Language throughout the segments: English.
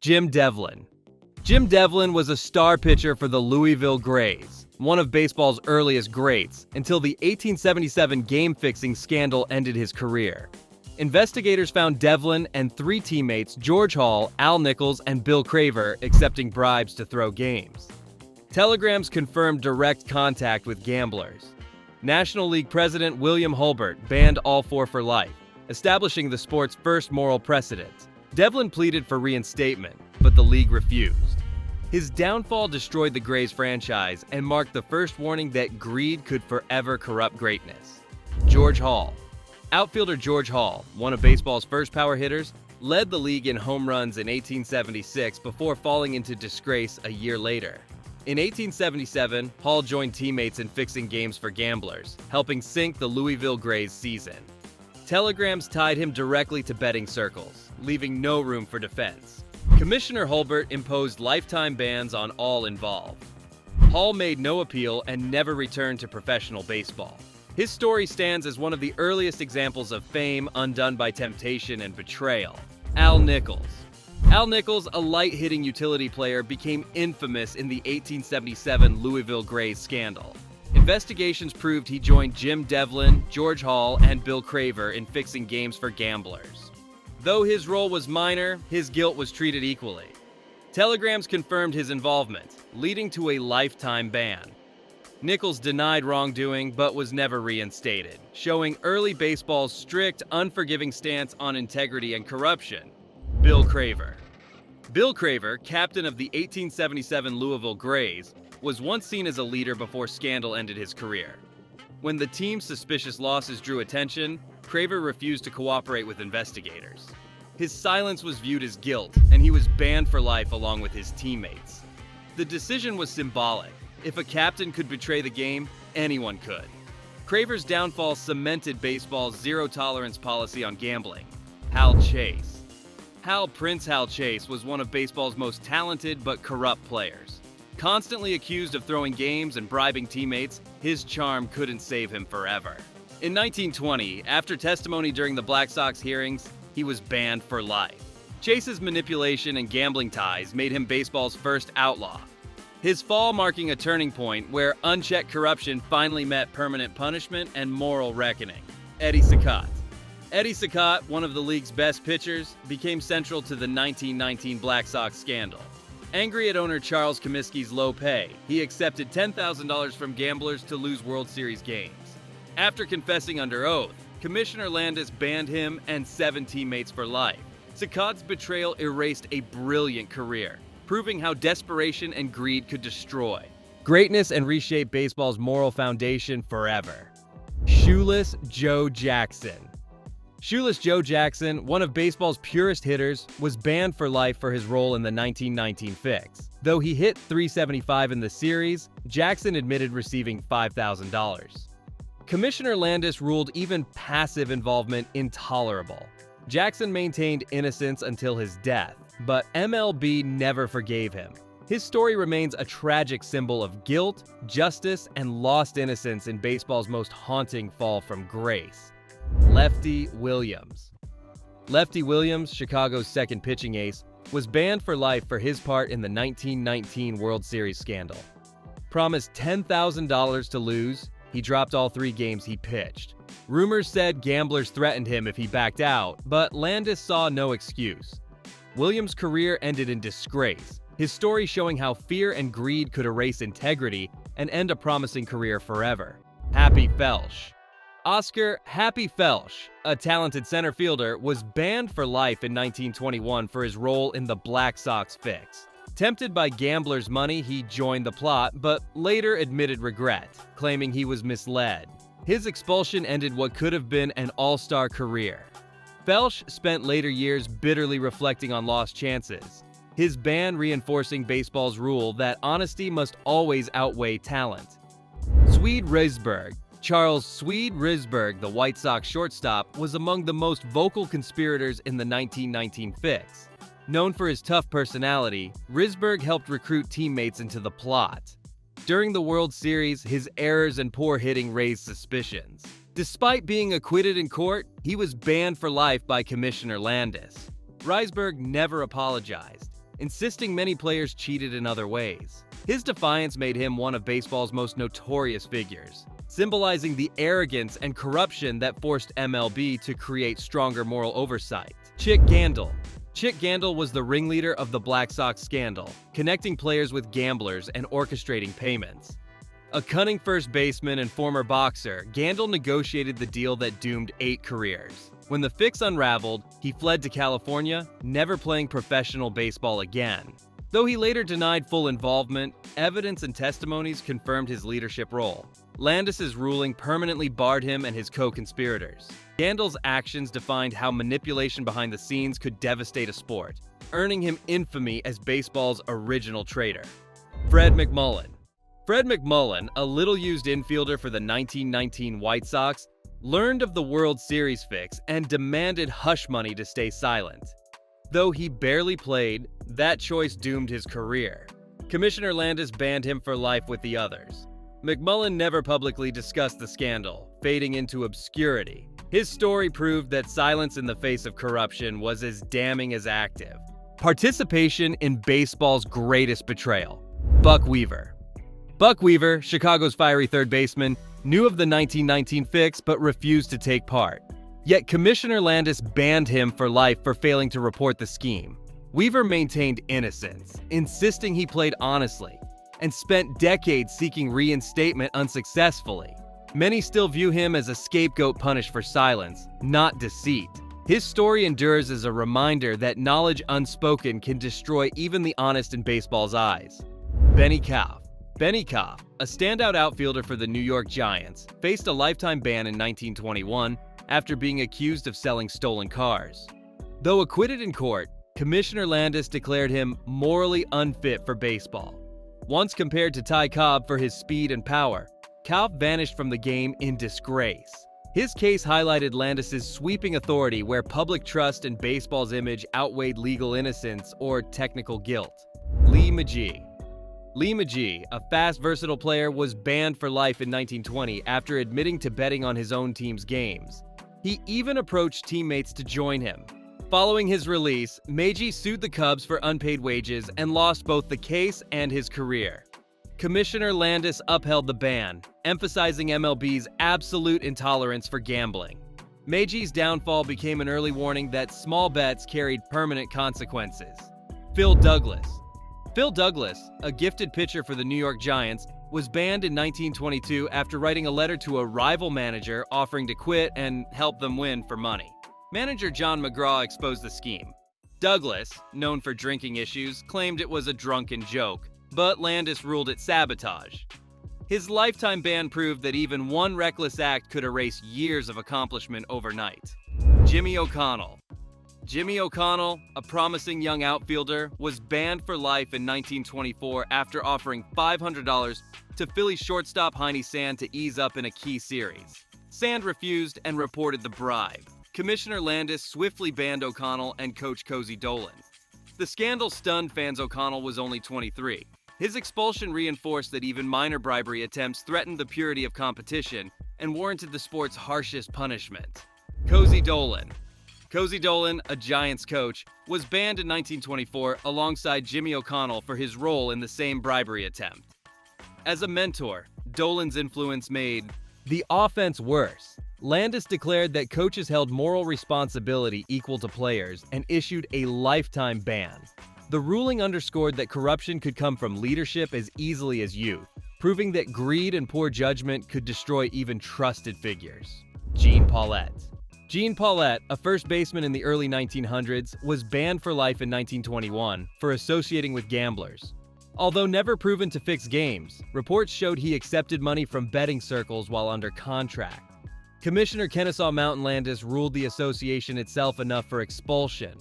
Jim Devlin. Jim Devlin was a star pitcher for the Louisville Grays, one of baseball's earliest greats, until the 1877 game-fixing scandal ended his career. Investigators found Devlin and three teammates, George Hall, Al Nichols, and Bill Craver, accepting bribes to throw games. Telegrams confirmed direct contact with gamblers. National League President William Hulbert banned all four for life, establishing the sport's first moral precedent. Devlin pleaded for reinstatement, but the league refused. His downfall destroyed the Grays franchise and marked the first warning that greed could forever corrupt greatness. George Hall. Outfielder George Hall, one of baseball's first power hitters, led the league in home runs in 1876 before falling into disgrace a year later. In 1877, Hall joined teammates in fixing games for gamblers, helping sink the Louisville Grays season. Telegrams tied him directly to betting circles, leaving no room for defense. Commissioner Hulbert imposed lifetime bans on all involved. Hall made no appeal and never returned to professional baseball. His story stands as one of the earliest examples of fame undone by temptation and betrayal. Al Nichols. Al Nichols, a light-hitting utility player, became infamous in the 1877 Louisville Grays scandal. Investigations proved he joined Jim Devlin, George Hall, and Bill Craver in fixing games for gamblers. Though his role was minor, his guilt was treated equally. Telegrams confirmed his involvement, leading to a lifetime ban. Nichols denied wrongdoing but was never reinstated, showing early baseball's strict, unforgiving stance on integrity and corruption. Bill Craver. Bill Craver, captain of the 1877 Louisville Grays, was once seen as a leader before scandal ended his career. When the team's suspicious losses drew attention, Craver refused to cooperate with investigators. His silence was viewed as guilt, and he was banned for life along with his teammates. The decision was symbolic. If a captain could betray the game, anyone could. Craver's downfall cemented baseball's zero-tolerance policy on gambling. Hal Chase. Prince Hal Chase was one of baseball's most talented but corrupt players. Constantly accused of throwing games and bribing teammates, his charm couldn't save him forever. In 1920, after testimony during the Black Sox hearings, he was banned for life. Chase's manipulation and gambling ties made him baseball's first outlaw. His fall marking a turning point where unchecked corruption finally met permanent punishment and moral reckoning. Eddie Cicotte. Eddie Cicotte, one of the league's best pitchers, became central to the 1919 Black Sox scandal. Angry at owner Charles Comiskey's low pay, he accepted $10,000 from gamblers to lose World Series games. After confessing under oath, Commissioner Landis banned him and 7 teammates for life. Cicotte's betrayal erased a brilliant career, proving how desperation and greed could destroy greatness and reshape baseball's moral foundation forever. Shoeless Joe Jackson. Shoeless Joe Jackson, one of baseball's purest hitters, was banned for life for his role in the 1919 fix. Though he hit .375 in the series, Jackson admitted receiving $5,000. Commissioner Landis ruled even passive involvement intolerable. Jackson maintained innocence until his death, but MLB never forgave him. His story remains a tragic symbol of guilt, justice, and lost innocence in baseball's most haunting fall from grace. Lefty Williams. Lefty Williams, Chicago's second pitching ace, was banned for life for his part in the 1919 World Series scandal. Promised $10,000 to lose, he dropped all 3 games he pitched. Rumors said gamblers threatened him if he backed out, but Landis saw no excuse. Williams' career ended in disgrace, his story showing how fear and greed could erase integrity and end a promising career forever. Happy Felsch. Oscar Happy Felsch, a talented center fielder, was banned for life in 1921 for his role in the Black Sox fix. Tempted by gamblers' money, he joined the plot, but later admitted regret, claiming he was misled. His expulsion ended what could have been an all-star career. Felsch spent later years bitterly reflecting on lost chances, his ban reinforcing baseball's rule that honesty must always outweigh talent. Swede Risberg. Charles Swede Risberg, the White Sox shortstop, was among the most vocal conspirators in the 1919 fix. Known for his tough personality, Risberg helped recruit teammates into the plot. During the World Series, his errors and poor hitting raised suspicions. Despite being acquitted in court, he was banned for life by Commissioner Landis. Risberg never apologized. insisting many players cheated in other ways. His defiance made him one of baseball's most notorious figures, symbolizing the arrogance and corruption that forced MLB to create stronger moral oversight. Chick Gandil. Chick Gandil was the ringleader of the Black Sox scandal, connecting players with gamblers and orchestrating payments. A cunning first baseman and former boxer, Gandil negotiated the deal that doomed 8 careers. When the fix unraveled, he fled to California, never playing professional baseball again. Though he later denied full involvement, evidence and testimonies confirmed his leadership role. Landis's ruling permanently barred him and his co-conspirators. Gandil's actions defined how manipulation behind the scenes could devastate a sport, earning him infamy as baseball's original traitor. Fred McMullin. Fred McMullin, a little-used infielder for the 1919 White Sox, learned of the World Series fix and demanded hush money to stay silent. Though he barely played, that choice doomed his career. Commissioner Landis banned him for life with the others. McMullin never publicly discussed the scandal, fading into obscurity. His story proved that silence in the face of corruption was as damning as active. Participation in baseball's greatest betrayal. Buck Weaver. Buck Weaver, Chicago's fiery third baseman, knew of the 1919 fix but refused to take part. Yet Commissioner Landis banned him for life for failing to report the scheme. Weaver maintained innocence, insisting he played honestly, and spent decades seeking reinstatement unsuccessfully. Many still view him as a scapegoat punished for silence, not deceit. His story endures as a reminder that knowledge unspoken can destroy even the honest in baseball's eyes. Benny Kauff. Benny Kauff, a standout outfielder for the New York Giants, faced a lifetime ban in 1921 after being accused of selling stolen cars. Though acquitted in court, Commissioner Landis declared him morally unfit for baseball. Once compared to Ty Cobb for his speed and power, Kauff vanished from the game in disgrace. His case highlighted Landis's sweeping authority where public trust in baseball's image outweighed legal innocence or technical guilt. Lee Magee. Lee Magee, a fast, versatile player, was banned for life in 1920 after admitting to betting on his own team's games. He even approached teammates to join him. Following his release, Magee sued the Cubs for unpaid wages and lost both the case and his career. Commissioner Landis upheld the ban, emphasizing MLB's absolute intolerance for gambling. Magee's downfall became an early warning that small bets carried permanent consequences. Phil Douglas. Phil Douglas, a gifted pitcher for the New York Giants, was banned in 1922 after writing a letter to a rival manager offering to quit and help them win for money. Manager John McGraw exposed the scheme. Douglas, known for drinking issues, claimed it was a drunken joke, but Landis ruled it sabotage. His lifetime ban proved that even one reckless act could erase years of accomplishment overnight. Jimmy O'Connell. Jimmy O'Connell, a promising young outfielder, was banned for life in 1924 after offering $500 to Philly shortstop Heine Sand to ease up in a key series. Sand refused and reported the bribe. Commissioner Landis swiftly banned O'Connell and coach Cozy Dolan. The scandal stunned fans. O'Connell was only 23. His expulsion reinforced that even minor bribery attempts threatened the purity of competition and warranted the sport's harshest punishment. Cozy Dolan. Cozy Dolan, a Giants coach, was banned in 1924 alongside Jimmy O'Connell for his role in the same bribery attempt. As a mentor, Dolan's influence made the offense worse. Landis declared that coaches held moral responsibility equal to players and issued a lifetime ban. The ruling underscored that corruption could come from leadership as easily as youth, proving that greed and poor judgment could destroy even trusted figures. Gene Paulette. Gene Paulette, a first baseman in the early 1900s, was banned for life in 1921 for associating with gamblers. Although never proven to fix games, reports showed he accepted money from betting circles while under contract. Commissioner Kennesaw Mountain Landis ruled the association itself enough for expulsion.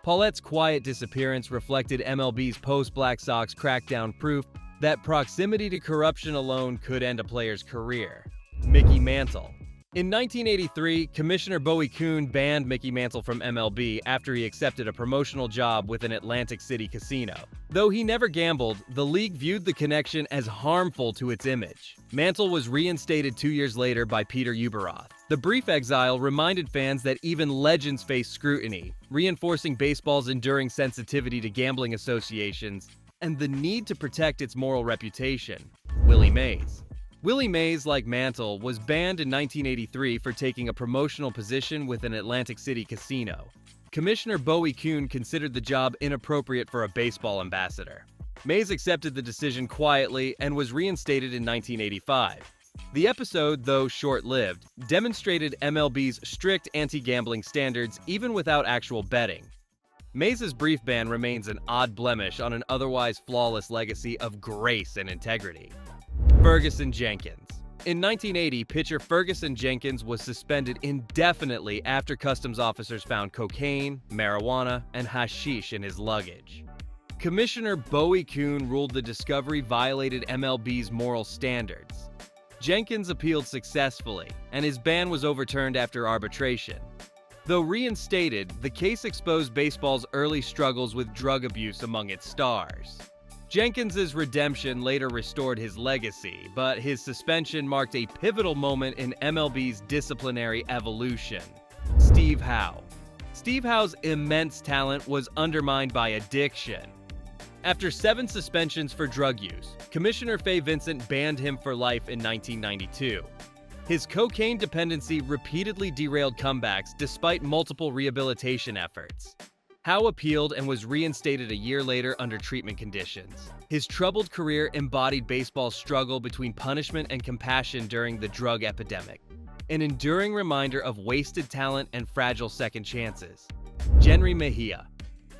Paulette's quiet disappearance reflected MLB's post-Black Sox crackdown, proof that proximity to corruption alone could end a player's career. Mickey Mantle. In 1983, Commissioner Bowie Kuhn banned Mickey Mantle from MLB after he accepted a promotional job with an Atlantic City casino. Though he never gambled, the league viewed the connection as harmful to its image. Mantle was reinstated 2 years later by Peter Ueberroth. The brief exile reminded fans that even legends face scrutiny, reinforcing baseball's enduring sensitivity to gambling associations and the need to protect its moral reputation. Willie Mays. Willie Mays, like Mantle, was banned in 1983 for taking a promotional position with an Atlantic City casino. Commissioner Bowie Kuhn considered the job inappropriate for a baseball ambassador. Mays accepted the decision quietly and was reinstated in 1985. The episode, though short-lived, demonstrated MLB's strict anti-gambling standards even without actual betting. Mays' brief ban remains an odd blemish on an otherwise flawless legacy of grace and integrity. Ferguson Jenkins. In 1980, pitcher Ferguson Jenkins was suspended indefinitely after customs officers found cocaine, marijuana, and hashish in his luggage. Commissioner Bowie Kuhn ruled the discovery violated MLB's moral standards. Jenkins appealed successfully, and his ban was overturned after arbitration. Though reinstated, the case exposed baseball's early struggles with drug abuse among its stars. Jenkins's redemption later restored his legacy, but his suspension marked a pivotal moment in MLB's disciplinary evolution. Steve Howe. Steve Howe's immense talent was undermined by addiction. After 7 suspensions for drug use, Commissioner Fay Vincent banned him for life in 1992. His cocaine dependency repeatedly derailed comebacks despite multiple rehabilitation efforts. Howe appealed and was reinstated a year later under treatment conditions. His troubled career embodied baseball's struggle between punishment and compassion during the drug epidemic, an enduring reminder of wasted talent and fragile second chances. Jenrry Mejía.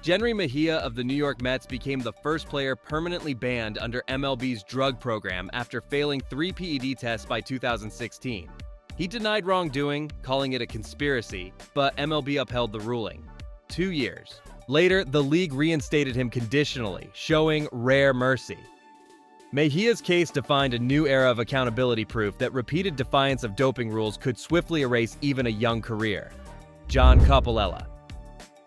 Jenrry Mejía of the New York Mets became the first player permanently banned under MLB's drug program after failing 3 PED tests by 2016. He denied wrongdoing, calling it a conspiracy, but MLB upheld the ruling. 2 years. Later, the league reinstated him conditionally, showing rare mercy. Mejia's case defined a new era of accountability proof that repeated defiance of doping rules could swiftly erase even a young career. John Coppolella.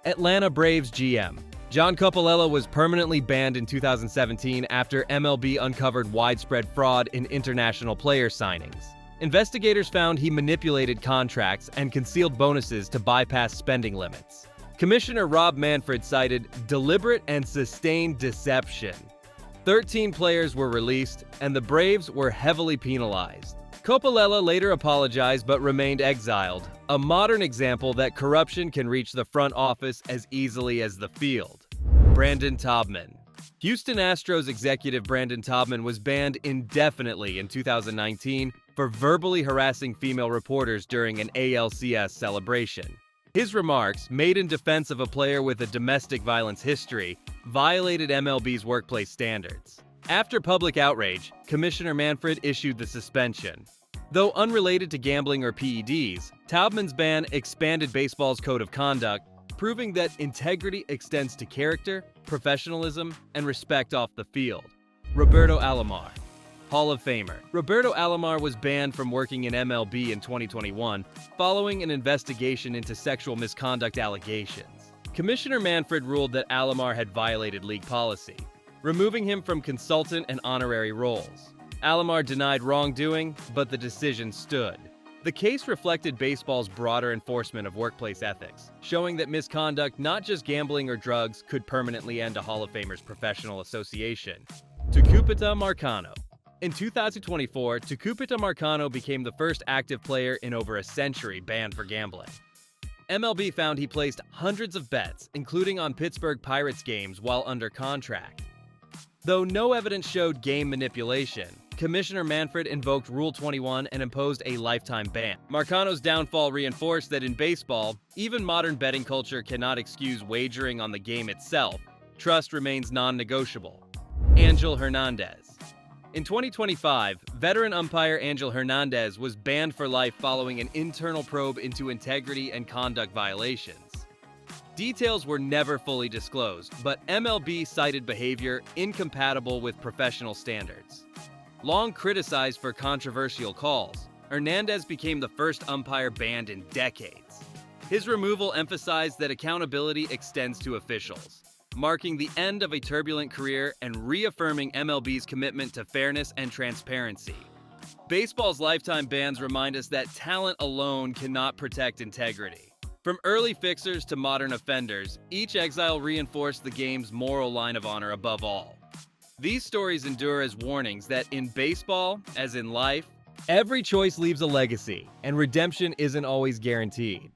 Atlanta Braves GM. John Coppolella was permanently banned in 2017 after MLB uncovered widespread fraud in international player signings. Investigators found he manipulated contracts and concealed bonuses to bypass spending limits. Commissioner Rob Manfred cited deliberate and sustained deception. 13 players were released, and the Braves were heavily penalized. Coppolella later apologized but remained exiled, a modern example that corruption can reach the front office as easily as the field. Brandon Taubman. Houston Astros executive Brandon Taubman was banned indefinitely in 2019 for verbally harassing female reporters during an ALCS celebration. His remarks, made in defense of a player with a domestic violence history, violated MLB's workplace standards. After public outrage, Commissioner Manfred issued the suspension. Though unrelated to gambling or PEDs, Taubman's ban expanded baseball's code of conduct, proving that integrity extends to character, professionalism, and respect off the field. Roberto Alomar. Hall of Famer. Roberto Alomar was banned from working in MLB in 2021 following an investigation into sexual misconduct allegations. Commissioner Manfred ruled that Alomar had violated league policy, removing him from consultant and honorary roles. Alomar denied wrongdoing, but the decision stood. The case reflected baseball's broader enforcement of workplace ethics, showing that misconduct, not just gambling or drugs, could permanently end a Hall of Famer's professional association. Tucupita Marcano. In 2024, Tucupita Marcano became the first active player in over a century banned for gambling. MLB found he placed hundreds of bets, including on Pittsburgh Pirates games, while under contract. Though no evidence showed game manipulation, Commissioner Manfred invoked Rule 21 and imposed a lifetime ban. Marcano's downfall reinforced that in baseball, even modern betting culture cannot excuse wagering on the game itself. Trust remains non-negotiable. Angel Hernandez. In 2025, veteran umpire Angel Hernandez was banned for life following an internal probe into integrity and conduct violations. Details were never fully disclosed, but MLB cited behavior incompatible with professional standards. Long criticized for controversial calls, Hernandez became the first umpire banned in decades. His removal emphasized that accountability extends to officials, marking the end of a turbulent career and reaffirming MLB's commitment to fairness and transparency. Baseball's lifetime bans remind us that talent alone cannot protect integrity. From early fixers to modern offenders, each exile reinforced the game's moral line of honor above all. These stories endure as warnings that in baseball, as in life, every choice leaves a legacy, and redemption isn't always guaranteed.